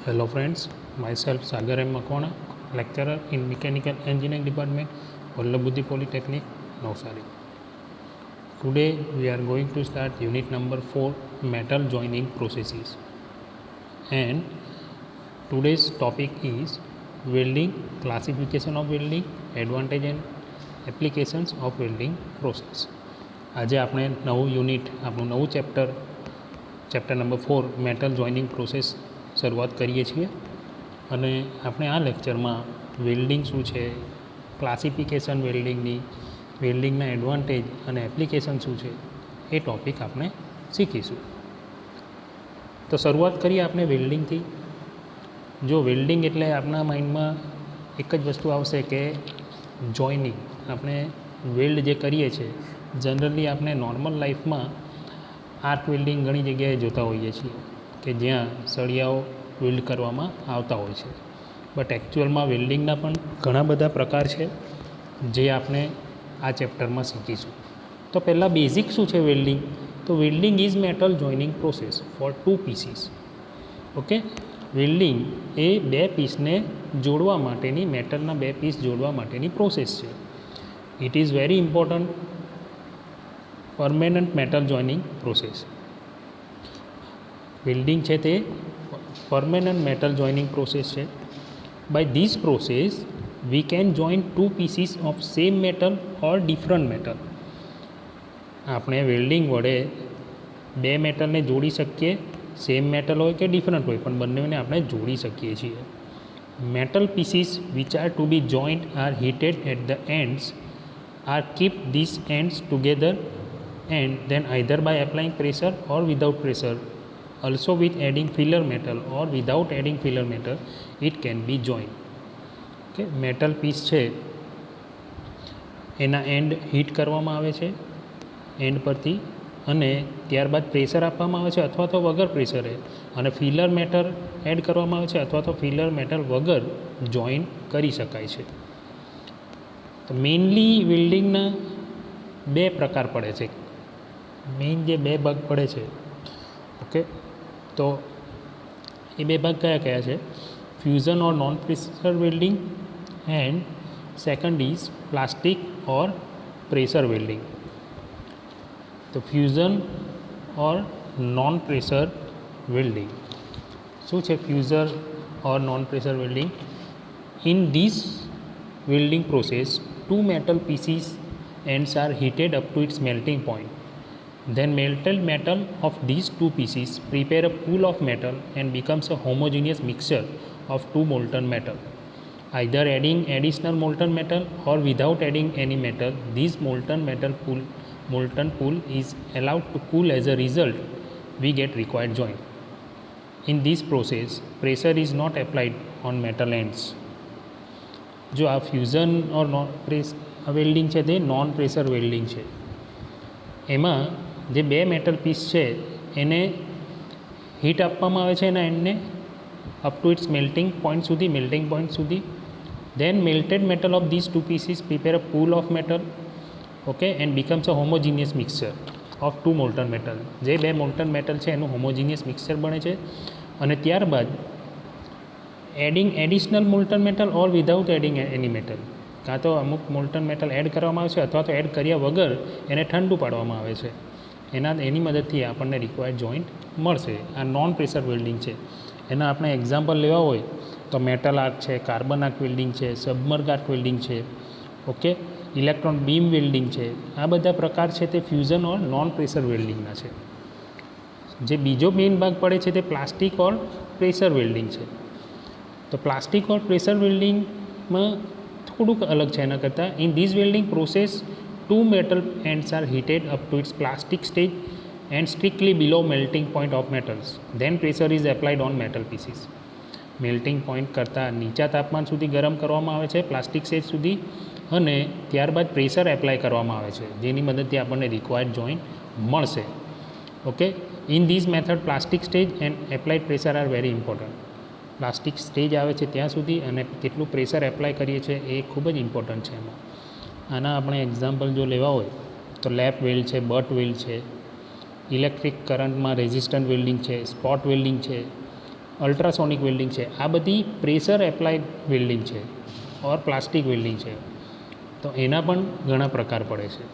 Hello friends, myself Sagar M. Makwana, lecturer in Mechanical Engineering Department, Vallabh Polytechnic, Navsari. Today we are going to start unit number 4, metal joining processes. And today's topic is welding, classification of welding, advantage and applications of welding process. આજે આપણે નવું unit આપણું નવું chapter number 4 metal joining process શરૂઆત કરીએ છીએ અને આપણે આ લેક્ચરમાં વેલ્ડિંગ શું છે, ક્લાસિફિકેશન વેલ્ડિંગના એડવાન્ટેજ અને એપ્લિકેશન શું છે એ ટૉપિક આપણે શીખીશું. તો શરૂઆત કરીએ આપણે વેલ્ડિંગથી. જો વેલ્ડિંગ એટલે આપણા માઇન્ડમાં એક જ વસ્તુ આવશે કે જોઈનિંગ. આપણે વેલ્ડ જે કરીએ છીએ જનરલી આપણે નોર્મલ લાઈફમાં આર્ક વેલ્ડિંગ ઘણી જગ્યાએ જોતા હોઈએ છીએ કે જ્યાં સળિયાઓ વેલ્ડ કરવામાં આવતા હોય છે. બટ એકચ્યુઅલમાં વેલ્ડિંગના પણ ઘણા બધા પ્રકાર છે જે આપણે આ ચેપ્ટરમાં શીખીશું. તો પહેલાં બેઝિક શું છે વેલ્ડિંગ? તો welding is metal joining process for 2 pieces. Okay, welding એ બે પીસને જોડવા માટેની, મેટલના બે પીસ જોડવા માટેની પ્રોસેસ છે. It is very important permanent metal joining process. Welding છે તે પરમેનન્ટ મેટલ જોઈનિંગ પ્રોસેસ છે. By this process we can join 2 pieces of same metal or different metal. આપણે વેલ્ડિંગ વડે બે મેટલને જોડી શકીએ, સેમ મેટલ હોય કે ડિફરન્ટ હોય, પણ બંનેને આપણે જોડી શકીએ છીએ. Metal pieces which are to be joint are heated at the ends are keep this ends together and then either by applying pressure or without pressure, also with adding filler metal or without adding filler metal, it can be joined. Okay, metal piece છે એના and heat કરવામાં આવે છે and પરથી, અને ત્યારબાદ pressure આપવામાં આવે છે અથવા તો વગર પ્રેશરે, અને ફિલર મેટલ એડ કરવામાં આવે છે અથવા તો ફિલર મેટલ વગર જોઈન કરી શકાય છે. તો મેઇનલી વેલ્ડિંગના બે પ્રકાર પડે છે. મેઇન જે બે ભાગ પડે છે, ઓકે, તો એ બે ભાગ કયા કયા છે? Fusion or non pressure welding and second is plastic or pressure welding. તો fusion or non pressure welding શું છે? Fusion or non pressure welding. In this welding process, 2 metal pieces ends are heated up to its melting point. Then melted metal of these 2 pieces prepare a pool of metal and becomes a homogeneous mixture of 2 molten metal. Either adding additional molten metal or without adding any metal, this molten pool is allowed to cool. As a result, we get required joint. In this process, pressure is not applied on metal ends. જો આ fusion ઓર welding છે તે non pressure welding છે. એમાં જે બે metal piece છે એને હીટ આપવામાં આવે છે એના એન્ડને up to its melting point સુધી. Then melted metal of this 2 pieces prepare a pool of metal, okay, and becomes a homogeneous mixture of 2 molten metal. જે બે મોલ્ટન મેટલ છે એનું હોમોજીનિયસ મિક્સચર બને છે. અને ત્યારબાદ એડિંગ એડિશનલ મોલ્ટન મેટલ ઓર without adding એની metal, કાં તો અમુક મોલ્ટન મેટલ એડ કરવામાં આવે છે અથવા તો એડ કર્યા વગર એને ઠંડુ પાડવામાં આવે છે. એની મદદથી આપણને રિક્વાયર્ડ જોઈન્ટ મળશે. આ નોન પ્રેશર વેલ્ડિંગ છે. એના આપણે એક્ઝામ્પલ લેવા હોય તો મેટલ આર્ક છે, કાર્બન આર્ક વેલ્ડિંગ છે, સબમર્ગ આર્ક વેલ્ડિંગ છે, ઓકે, ઇલેક્ટ્રોન બીમ વેલ્ડિંગ છે. આ બધા પ્રકાર છે તે ફ્યુઝન ઓર નોન પ્રેશર વેલ્ડિંગના છે. જે બીજો મેઇન ભાગ પડે છે તે પ્લાસ્ટિક ઓર પ્રેશર વેલ્ડિંગ છે. તો પ્લાસ્ટિક ઓર પ્રેશર વેલ્ડિંગમાં થોડુંક અલગ છે એના કરતાં. In this welding process 2 metal ends are heated up to its plastic stage and strictly below melting point of metals. Then pressure is applied on metal pieces. Melting point કરતાં નીચા તાપમાન સુધી ગરમ કરવામાં આવે છે પ્લાસ્ટિક સ્ટેજ સુધી, અને ત્યારબાદ પ્રેશર એપ્લાય કરવામાં આવે છે જેની મદદથી આપણને રિક્વાયર્ડ જોઈન્ટ મળશે. Okay, in this method plastic stage and applied pressure are very important. Plastic stage આવે છે ત્યાં સુધી અને કેટલું પ્રેશર એપ્લાય કરીએ છીએ એ ખૂબ જ ઇમ્પોર્ટન્ટ છે એમાં. આના આપણે એક્ઝામ્પલ જો લેવા હોય તો લેપ વેલ્ડ છે, બટ વેલ્ડ છે, ઇલેક્ટ્રિક કરંટમાં રેઝિસ્ટન્ટ વેલ્ડિંગ છે, સ્પોટ વેલ્ડિંગ છે, અલ્ટ્રાસોનિક વેલ્ડિંગ છે, આ બધી પ્રેશર એપ્લાઇડ વેલ્ડિંગ છે ઓર પ્લાસ્ટિક વેલ્ડિંગ છે. તો એના પણ ઘણા પ્રકાર પડે છે.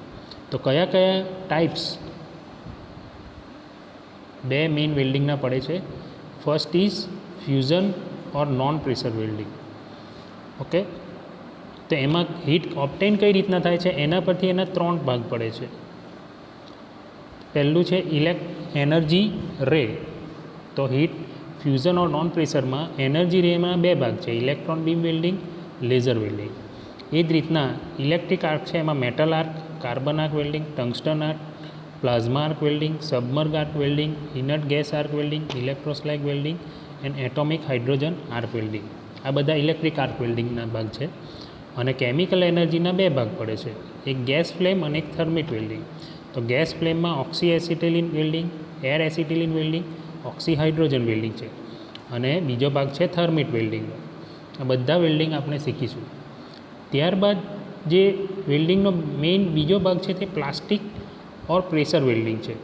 તો કયા કયા ટાઈપ્સ બે મેઇન વેલ્ડિંગના પડે છે. First is fusion or non pressure welding. Okay, તો એમાં હીટ ઓબ્ટેન કઈ રીતના થાય છે એના પરથી એના 3 ભાગ પડે છે. પહેલું છે એનર્જી રે. તો હીટ ફ્યુઝન ઓર નોન પ્રેશરમાં એનર્જી રેમાં 2 ભાગ છે, electron beam welding, laser welding. એ જ રીતના ઇલેક્ટ્રિક આર્ક છે, એમાં metal arc, carbon arc welding, tungsten arc, plasma arc welding, submerged arc welding, inert gas arc welding, electroslag welding and atomic hydrogen arc welding. આ બધા electric arc વેલ્ડિંગના ભાગ છે. અને કેમિકલ એનર્જીના 2 ભાગ પડે છે, એક ગેસ ફ્લેમ અને એક થર્મિટ વેલ્ડિંગ. તો ગેસ ફ્લેમમાં oxy acetylene welding, air acetylene welding, oxy hydrogen welding છે. અને બીજો ભાગ છે થર્મિટ વેલ્ડિંગનો. આ બધા વેલ્ડિંગ આપણે શીખીશું. ત્યારબાદ જે વેલ્ડિંગનો મેઇન બીજો ભાગ છે તે પ્લાસ્ટિક ઓર પ્રેશર વેલ્ડિંગ છે.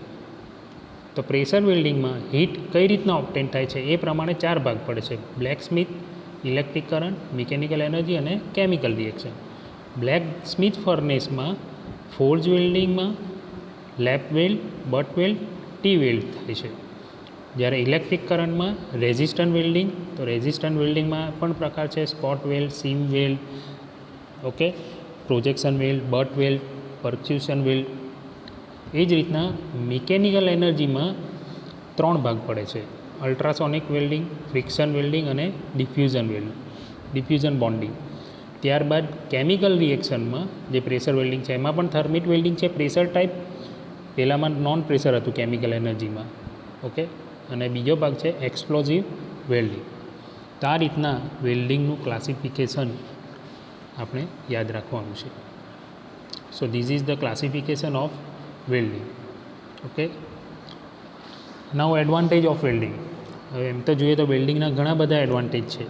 તો પ્રેશર વેલ્ડિંગમાં હીટ કઈ રીતના ઓબ્ટેન થાય છે એ પ્રમાણે 4 ભાગ પડે છે, blacksmith, electric current, mechanical energy અને કેમિકલ રિએક્શન. બ્લેક સ્મિથ ફર્નેસમાં ફોર્જ વેલ્ડિંગમાં lap weld, butt weld, T weld થાય છે. જ્યારે ઇલેક્ટ્રિક કરંટમાં રેઝિસ્ટન્ટ વેલ્ડિંગ, તો રેઝિસ્ટન્ટ વેલ્ડિંગમાં પણ પ્રકાર છે, spot weld, seam weld, okay, projection weld, butt weld, percussion weld. એ જ રીતના મિકેનિકલ એનર્જીમાં 3 ભાગ પડે છે, અલ્ટ્રાસોનિક વેલ્ડિંગ, ફ્રિક્શન વેલ્ડિંગ અને ડિફ્યુઝન બોન્ડિંગ. ત્યારબાદ કેમિકલ રિએક્શનમાં જે પ્રેશર વેલ્ડિંગ છે એમાં પણ થર્મિટ વેલ્ડિંગ છે, પ્રેશર ટાઈપ. પહેલાંમાં નોન પ્રેશર હતું કેમિકલ એનર્જીમાં, ઓકે. અને બીજો ભાગ છે એક્સપ્લોઝિવ વેલ્ડિંગ. તો આ રીતના વેલ્ડિંગનું ક્લાસિફિકેશન આપણે યાદ રાખવાનું છે. So this is the classification of welding. Okay, now advantage of welding. હવે એમ તો જોઈએ તો વેલ્ડિંગના ઘણા બધા એડવાન્ટેજ છે,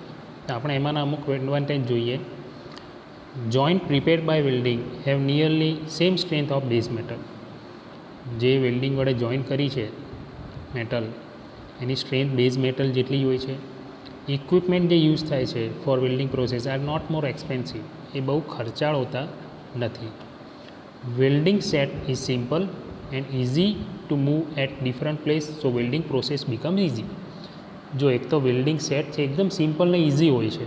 તો આપણે એમાંના અમુક એડવાન્ટેજ જોઈએ. Joint prepared by welding have nearly same strength of base metal. જે વેલ્ડિંગ વડે જોઈન્ટ કરી છે મેટલ, એની સ્ટ્રેન્થ બેઝ મેટલ જેટલી હોય છે. ઇક્વિપમેન્ટ જે યુઝ થાય છે for welding process are not more expensive. એ બહુ ખર્ચાળ હોતા નથી. Welding set is simple and easy to move at different place, so welding process become easy. જો એક તો વેલ્ડિંગ સેટ છે એકદમ સિમ્પલ ને ઇઝી હોય છે,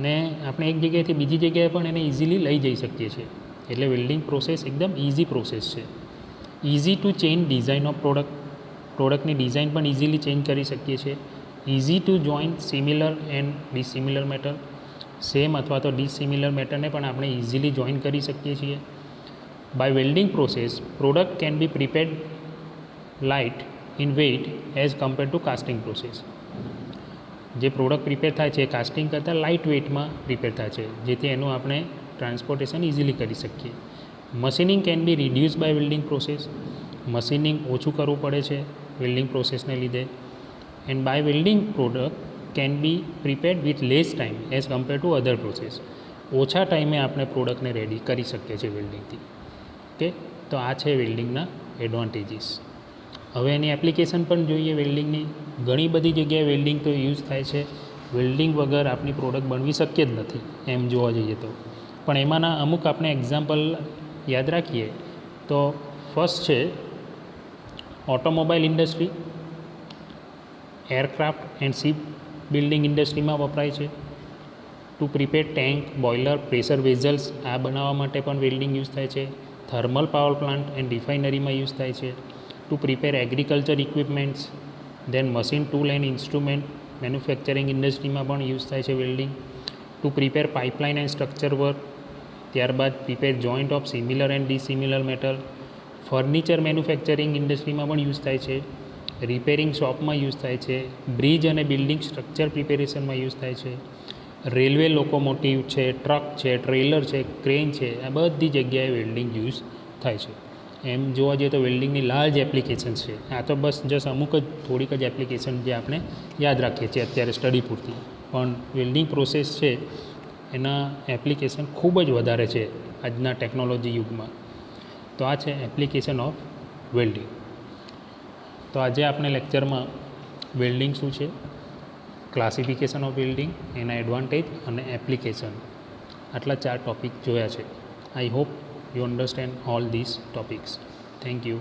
ને આપણે એક જગ્યાએથી બીજી જગ્યાએ પણ એને ઇઝીલી લઈ જઈ શકીએ છીએ. એટલે વેલ્ડિંગ પ્રોસેસ એકદમ ઇઝી પ્રોસેસ છે. Easy to change design of પ્રોડક્ટની ડિઝાઇન પણ ઇઝીલી ચેન્જ કરી શકીએ છીએ. Easy to join similar and dissimilar matter. Same અથવા તો ડિસિમિલર મેટરને પણ આપણે ઇઝીલી જોઈન કરી શકીએ છીએ. By welding process product can be prepared light in weight as compare to casting process. જે પ્રોડક્ટ પ્રિપેર થાય છે એ કાસ્ટિંગ કરતાં લાઇટ વેઇટમાં પ્રિપેર થાય છે, જેથી એનું આપણે ટ્રાન્સપોર્ટેશન ઇઝીલી કરી શકીએ. Machining can be reduce by welding process. Machining ઓછું કરવું પડે છે વેલ્ડિંગ પ્રોસેસને લીધે. And by welding product can be prepared with less time as compare to other process. ઓછા ટાઈમે આપણે પ્રોડક્ટને રેડી કરી શકીએ છીએ વેલ્ડિંગથી. ઓકે, તો આ છે વેલ્ડિંગના એડવાન્ટેજીસ. હવે એની એપ્લિકેશન પણ જોઈએ વેલ્ડિંગની. ઘણી બધી જગ્યાએ વેલ્ડિંગ તો યુઝ થાય છે. વેલ્ડિંગ વગર આપણી પ્રોડક્ટ બનવી શક્ય જ નથી એમ જોવા જઈએ તો. પણ એમાંના અમુક આપણે એક્ઝામ્પલ યાદ રાખીએ તો ફર્સ્ટ છે automobile industry, aircraft and ship building ઇન્ડસ્ટ્રીમાં વપરાય છે. To prepare tank, boiler, pressure vessels આ બનાવવા માટે પણ વેલ્ડિંગ યુઝ થાય છે. થર્મલ પાવર પ્લાન્ટ એન્ડ રિફાઇનરીમાં યુઝ થાય છે. To prepare agriculture equipments, then machine, tool and instrument manufacturing ઇન્ડસ્ટ્રીમાં પણ યુઝ થાય છે welding. To prepare pipeline and structure work. ત્યારબાદ prepare joint of similar and dissimilar metal. Furniture manufacturing ઇન્ડસ્ટ્રીમાં પણ યુઝ થાય છે. રિપેરિંગ શોપમાં યુઝ થાય છે. બ્રિજ અને બિલ્ડિંગ સ્ટ્રક્ચર પ્રિપેરેશનમાં યુઝ થાય છે. રેલવે લોકોમોટિવ છે, ટ્રક છે, ટ્રેલર છે, ક્રેન છે, આ બધી જગ્યાએ વેલ્ડિંગ યુઝ થાય છે. એમ જોવા જઈએ તો વેલ્ડિંગની લાર્જ એપ્લિકેશન્સ છે. આ તો બસ જસ્ટ અમુક જ થોડીક જ એપ્લિકેશન જે આપણે યાદ રાખીએ છીએ અત્યારે સ્ટડી પૂરતી. પણ વેલ્ડિંગ પ્રોસેસ છે એના એપ્લિકેશન ખૂબ જ વધારે છે આજના ટેકનોલોજી યુગમાં. તો આ છે એપ્લિકેશન ઓફ વેલ્ડિંગ. તો આજે આપણે લેક્ચરમાં વેલ્ડિંગ શું છે, ક્લાસિફિકેશન ઓફ વેલ્ડિંગ, એના એડવાન્ટેજ અને એપ્લિકેશન, આટલા 4 ટોપિક જોયા છે. I hope you understand all this topics. Thank you.